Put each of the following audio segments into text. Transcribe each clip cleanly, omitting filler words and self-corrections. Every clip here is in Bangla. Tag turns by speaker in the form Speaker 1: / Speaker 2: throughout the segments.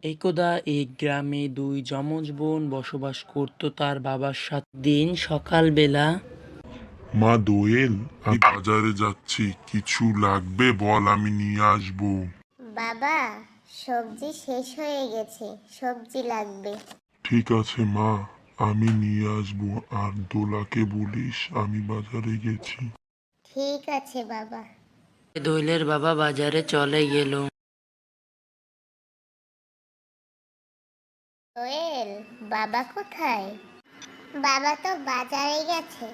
Speaker 1: একদা এই গ্রামে দুই যমজ বোন বসবাস করত তার বাবার সাথে। দিন সকালবেলা
Speaker 2: মা দোয়েল, আমি বাজারে যাচ্ছি, কিছু লাগবে বল, আমি নিয়ে আসবো।
Speaker 3: বাবা, সবজি শেষ হয়ে গেছে, সবজি লাগবে।
Speaker 2: ঠিক আছে মা, আমি নিয়ে আসবো। আর দোলাকে বলিস আমি বাজারে গেছি।
Speaker 3: ঠিক আছে বাবা।
Speaker 1: দোয়েলের বাবা বাজারে চলে গেল।
Speaker 3: দোয়েল, বাবা কোথায়? বাবা তো বাজারে গেছে,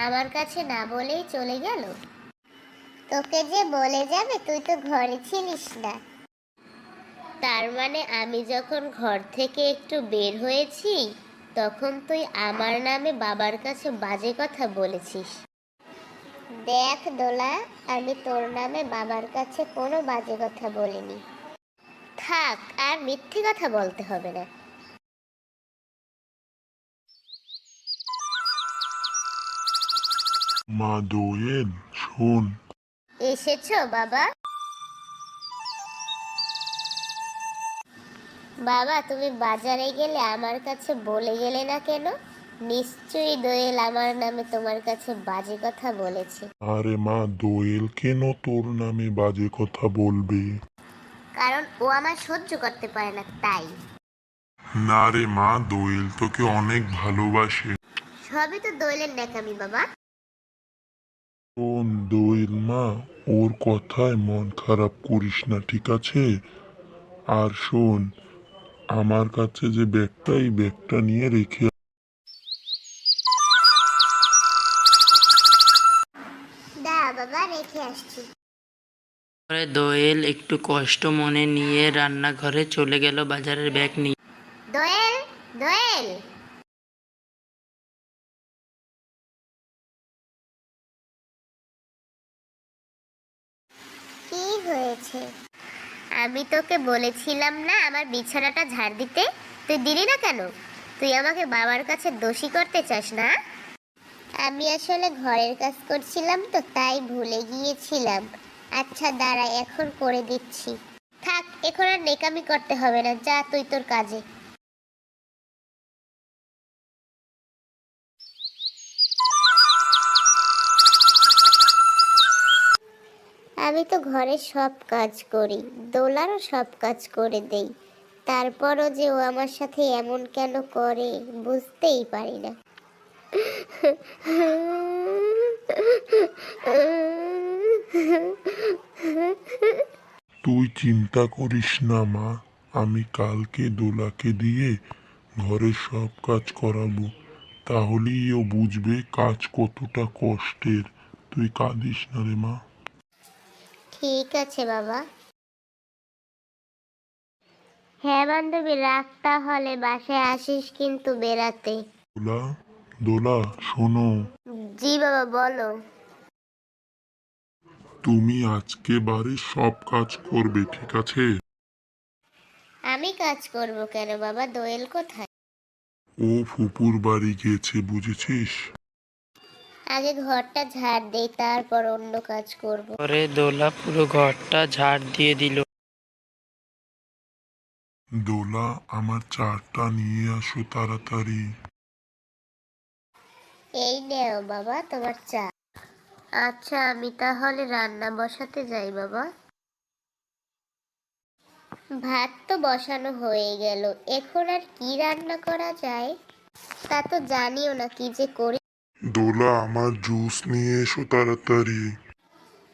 Speaker 3: আমার কাছে না বলেই চলে গেল। তোকে যে বলে যাবে, তুই তো ঘরে ছিলিস না। তার মানে আমি যখন ঘর থেকে একটু বের হয়েছি, তখন তুই আমার নামে বাবার কাছে বাজে কথা বলেছিস। দেখ দোলা, আমি তোর নামে বাবার কাছে কোনো বাজে কথা বলিনি। থাক, আর মিথ্যে কথা বলতে হবে না।
Speaker 2: মা দোয়েল, শোন।
Speaker 3: এসেছো বাবা? বাবা, তুমি বাজারে গেলে আমার কাছে বলে গেলে না কেন? নিশ্চয়ই দোয়েল আমার নামে তোমার কাছে বাজে কথা বলেছে।
Speaker 2: আরে মা, দোয়েল কেন তোর নামে বাজে কথা বলবে?
Speaker 3: কারণ ও আমার সহ্য করতে পারে না, তাই।
Speaker 2: না রে মা, দোয়েল তোকে অনেক ভালোবাসে।
Speaker 3: সবই তো দোয়েলের ন্যাকামি বাবা।
Speaker 2: শোন দোয়েল মা, ওর কথায় মন খারাপ করিস না, ঠিক আছে? আর শোন, আমার কাছে যে ব্যাগটা, এই ব্যাগটা নিয়ে রেখে।
Speaker 3: দা বাবা, রেখে আসছি।
Speaker 1: পরে দোয়েল একটু কষ্ট মনে নিয়ে রান্নাঘরে চলে গেল বাজারের ব্যাগ নিয়ে।
Speaker 3: দোয়েল, দোয়েল। কি হয়েছে? আমি তোকে বলেছিলাম না আমার বিছানাটা ঝাড় দিতে, তুই দিলি না কেন? তুই আমাকে বাবার কাছে দোষী করতে চাস না? আমি আসলে ঘরের কাজ করছিলাম তো, তাই ভুলে গিয়েছিলাম। আচ্ছা দাঁড়া, এখন করে দিচ্ছি। থাক, এখন আর নেকামি করতে হবে না, যা তুই তোর কাজে। আমি তো ঘরের সব কাজ করি, দোলারও সব কাজ করে দেই, তারপরও যে ও আমার সাথে এমন কেন করে বুঝতেই পারি না।
Speaker 2: তুই চিন্তা করিস না মা, আমি কালকে দোলাকে দিয়ে ঘরের সব কাজ করাবো, তাহলেই ও বুঝবে কাজ কতটা কষ্টের। তুই কাঁদিস না রে মা।
Speaker 3: ঠিক আছে বাবা। হ্যাঁ বান্ধবী, রাখ তাহলে, বাসায় আসিস কিন্তু বেড়াতে।
Speaker 2: দোলা, দোলা শোনো।
Speaker 3: জি বাবা, বলো।
Speaker 2: তুমি আজকে বাড়ির সব কাজ করবে, ঠিক আছে?
Speaker 3: আমি কাজ করব কেন বাবা? দোয়েল কোথায়?
Speaker 2: ও ফুপুর বাড়ি গেছে, বুঝেছিস?
Speaker 3: আগে ঘরটা ঝাড় দেই, তারপর অন্য কাজ করব।
Speaker 1: পরে দোলা পুরো ঘরটা ঝাড় দিয়ে দিল।
Speaker 2: দোলা, আমার চাটা নিয়ে আসো তাড়াতাড়ি।
Speaker 3: এই নেও বাবা তোমার চা। আচ্ছা, আমি তাহলে রান্না বসাতে যাই বাবা। ভাত তো বসানো হয়ে গেল, এখন আর কি রান্না করা যায় তা তো জানিও না, কি যে করি।
Speaker 2: দোলা, আমার জুস নিয়ে এসো তাড়াতাড়ি।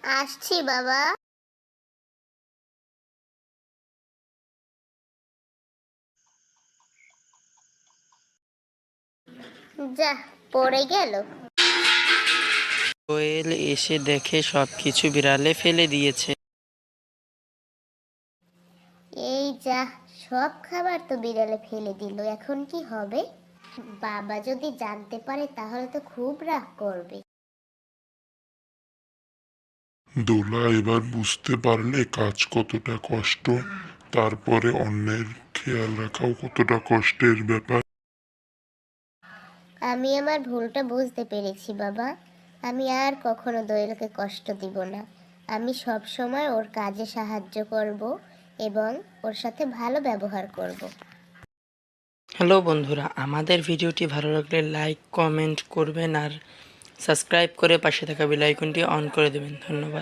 Speaker 3: আসছি বাবা। যা, পড়ে গেল।
Speaker 1: দোয়েল এসে দেখে সবকিছু বিড়ালে ফেলে দিয়েছে।
Speaker 3: এই যা, সব খাবার তো বিড়ালে ফেলে দিল, এখন কি হবে? বাবা যদি জানতে পারে তাহলে তো খুব রাগ করবে।
Speaker 2: দোলা, এবার বুঝতে পারলে কাজ কতটা কষ্ট, তারপরে অন্যের খেয়াল রাখাও কতটা কষ্টের ব্যাপার।
Speaker 3: আমি আমার ভুলটা বুঝতে পেরেছি বাবা। আমি আর কখনো দোয়েলকে কষ্ট দিব না। আমি সব সময় ওর কাজে সাহায্য করব এবং ওর সাথে ভালো ব্যবহার করব।
Speaker 1: হ্যালো বন্ধুরা, আমাদের ভিডিওটি ভালো লাগলে লাইক কমেন্ট করবেন আর সাবস্ক্রাইব করে পাশে থাকা বেল আইকনটি অন করে দেবেন। ধন্যবাদ।